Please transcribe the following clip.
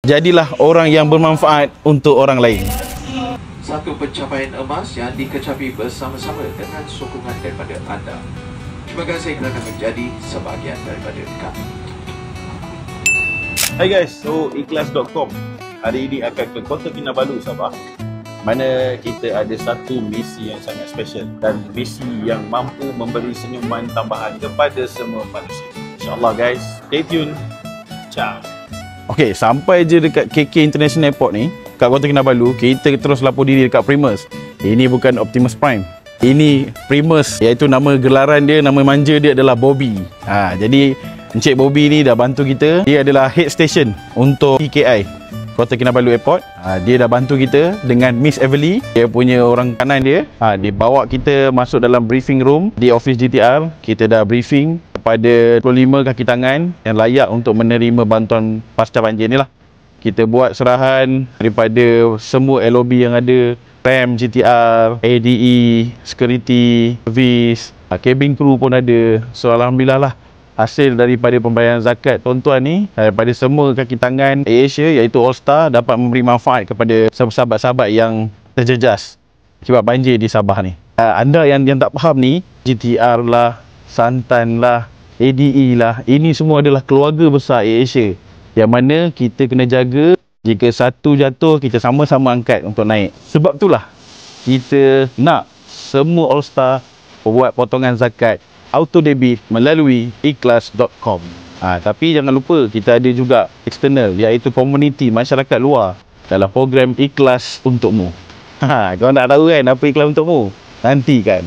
Jadilah orang yang bermanfaat untuk orang lain. Satu pencapaian emas yang dikecapi bersama-sama dengan sokongan daripada anda. Terima kasih kerana menjadi sebahagian daripada kami. Hai guys, so ikhlas.com hari ini akan ke Kota Kinabalu, Sabah, mana kita ada satu misi yang sangat special dan misi yang mampu memberi senyuman tambahan kepada semua manusia. InsyaAllah guys, stay tune. Ciao. Okay, sampai je dekat KK International Airport ni, kat Kota Kinabalu, kita terus lapor diri dekat Primus. Ini bukan Optimus Prime. Ini Primus, iaitu nama gelaran dia, nama manja dia adalah Bobby. Jadi Encik Bobby ni dah bantu kita. Dia adalah head station untuk TKI, Kota Kinabalu Airport. Dia dah bantu kita dengan Miss Everly, dia punya orang kanan dia. Dia bawa kita masuk dalam briefing room di office GTR. Kita dah briefing kepada 25 kaki tangan yang layak untuk menerima bantuan pasca banjir ni lah. Kita buat serahan daripada semua LOB yang ada, PAM, GTR, ADE, security, service, cabin crew pun ada. So Alhamdulillah lah, hasil daripada pembayaran zakat tuan-tuan ni daripada semua kaki tangan AirAsia iaitu All Star dapat memberi manfaat kepada sahabat-sahabat yang terjejas sebab banjir di Sabah ni. Anda yang tak faham ni, GTR lah, Santan lah, ADE lah, ini semua adalah keluarga besar AirAsia yang mana kita kena jaga. Jika satu jatuh, kita sama-sama angkat untuk naik. Sebab itulah kita nak semua All Star buat potongan zakat auto debit melalui ikhlas.com. Tapi jangan lupa kita ada juga eksternal, iaitu komuniti masyarakat luar dalam program Ikhlas Untukmu. Kau nak tahu kan apa Ikhlas Untukmu? Nantikan.